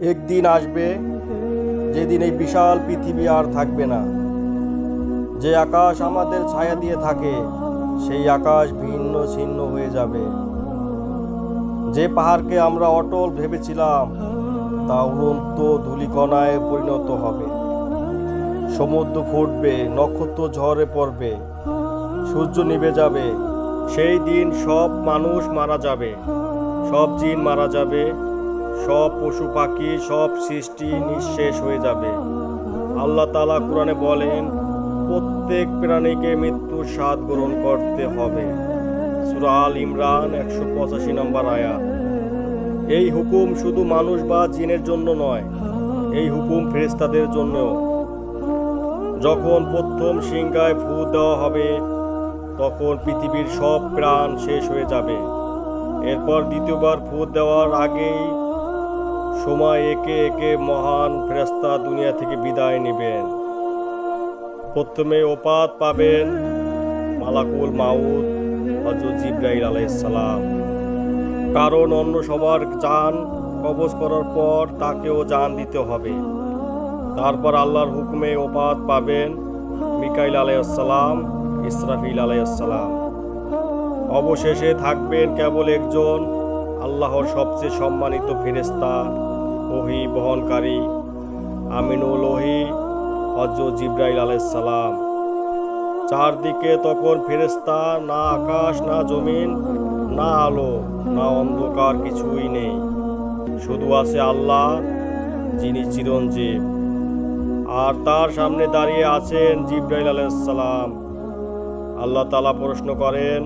একদিন আসবে যেদিন এই বিশাল পৃথিবী আর থাকবে না। যে আকাশ আমাদের ছায়া দিয়ে থাকে সেই আকাশ ভিন্ন ছিন্ন হয়ে যাবে। যে পাহাড়কে আমরা অটল ভেবেছিলাম তা উড়ন্ত ধূলিকণায় পরিণত হবে। সমুদ্র ফুটবে, নক্ষত্র ঝরে পড়বে, সূর্য নিভে যাবে। সেই দিন সব মানুষ মারা যাবে, সব জিন মারা যাবে, সব পশু পাখি, সব সৃষ্টি নিঃশেষ হয়ে যাবে। আল্লাহ তাআলা কোরআনে বলেন, প্রত্যেক প্রাণীকে মৃত্যুর স্বাদ গ্রহণ করতে হবে। সূরা আল ইমরান 185 নম্বর আয়াত। এই হুকুম শুধু মানুষ বা জিনের জন্য নয়, এই হুকুম ফেরেশতাদের জন্যও। যখন প্রথম সিংহায় ফু দেওয়া হবে তখন পৃথিবীর সব প্রাণ শেষ হয়ে যাবে। এরপর দ্বিতীয়বার ফু দেওয়ার আগেই সময় একে একে মহান ফেরেশতা দুনিয়া থেকে বিদায় নেবেন। প্রথমে ওপাত পাবেন মালাকুল মাউত হযরত জিবরাইল আলাইহিস সালাম। কারণ অন্য সবার জান কবজ করার পর তাকেও জান দিতে হবে। তারপর আল্লাহর হুকুমে ওপাত পাবেন মিকাইল আলাইহিস সালাম, ইসরাফিল আলাইহিস সালাম। অবশেষে থাকবেন কেবল একজন, আল্লাহর সবচেয়ে সম্মানিত ফেরেশতা, ওহী বহনকারী আমিনুল ওহী হযরত জিবরাইল আলাইহিস সালাম। চারদিকে তখন ফেরেশতা, না আকাশ, না জমিন, না আলো, না অন্ধকার, কিছুই নেই। শুধু আছে আল্লাহ, যিনি চিরঞ্জীব। আর তার সামনে দাঁড়িয়ে আছেন জিবরাইল আলাইহিস সালাম। আল্লাহ তাআলা প্রশ্ন করেন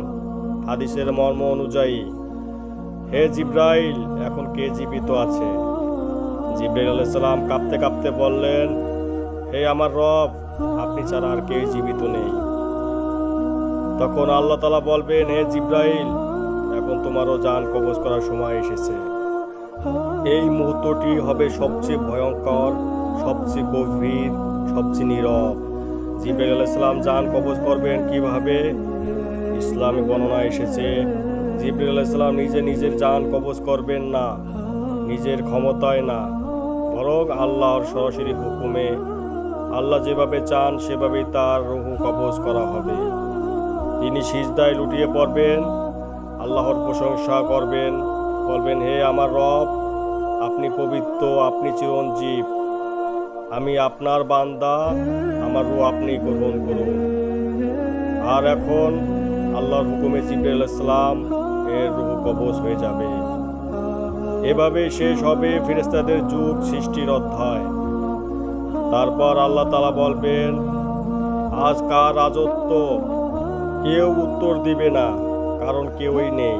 হাদিসের মর্ম অনুযায়ী, হে জিবরাইল, এখন কে জীবিত আছে? জিবরাইল আলাইহিস সালাম কাঁপতে কাঁপতে বললেন, হে আমার রব, আপনি ছাড়া আর কেউ জীবিত নেই। তখন আল্লাহ তাআলা বলবেন, হে জিবরাইল, এখন তোমারও জান কবজ করার সময় এসেছে। এই মুহূর্তটি হবে সবচেয়ে ভয়ঙ্কর, সবচেয়ে গভীর, সবচেয়ে নীরব। জিবরাইল আলাইহিস সালাম জান কবজ করবেন কিভাবে? ইসলামে বর্ণনা এসেছে, জিবরাইল আলাইহিস সালাম নিজে নিজের জান কবজ করবেন না, নিজের ক্ষমতায় না, বরং আল্লাহর সরাসরি হুকুমে। আল্লাহ যেভাবে চান সেভাবেই তার রূহ কবজ করা হবে। তিনি সিজদায় লুটিয়ে পড়বেন, আল্লাহর প্রশংসা করবেন, বলবেন, হে আমার রব, আপনি পবিত্র, আপনি চিরঞ্জীব, আমি আপনার বান্দা, আমার রূহ আপনি গ্রহণ করুন। আর এখন আল্লাহর হুকুমে জিবরাইল আলাইহিস সালাম এর রূহ কবজ হয়ে যাবে। এভাবে শেষ হবে ফেরেশতাদের যুগ, সৃষ্টির অধ্যায়। তারপর আল্লাহ তাআলা বলবেন, আজ কার রাজত্ব? কেউ উত্তর দিবে না, কারণ কেউই নেই।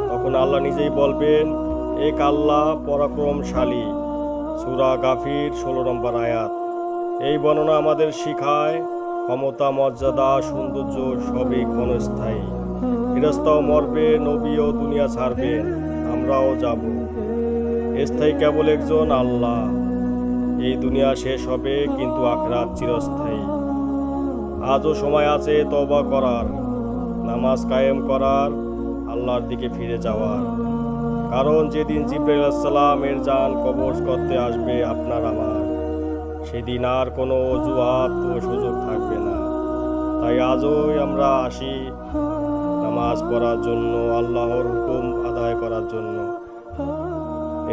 তখন আল্লাহ নিজেই বলবেন, এক আল্লাহ পরাক্রমশালী। সূরা গাফির 16 নম্বর আয়াত। এই বর্ণনা আমাদের শিখায় ক্ষমতা, মর্যাদা, সৌন্দর্য সবই ক্ষণস্থায়ী। ফেরেশতাও মরবে, নবীও দুনিয়া ছাড়বেন, আমরাও যাব। স্থায়ী কেবল একজন, আল্লাহ। এই দুনিয়া শেষ হবে, কিন্তু আখিরাত চিরস্থায়ী। আজও সময় আছে তওবা করার, নামাজ কায়েম করার, আল্লাহর দিকে ফিরে যাওয়ার। কারণ যেদিন জিবরাইল আলাইহিস সালাম এর জান কবজ করতে আসবে আপনার আমার, সেদিন আর কোনো অজুহাত ও সুযোগ থাকবে না। তাই আজই আমরা আসি নামাজ পড়ার জন্য, আল্লাহর হুকুম আদায় করার জন্য।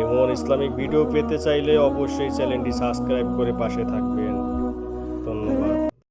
এমন ইসলামিক ভিডিও পেতে চাইলে অবশ্যই চ্যানেলটি সাবস্ক্রাইব করে পাশে থাকবেন। ধন্যবাদ।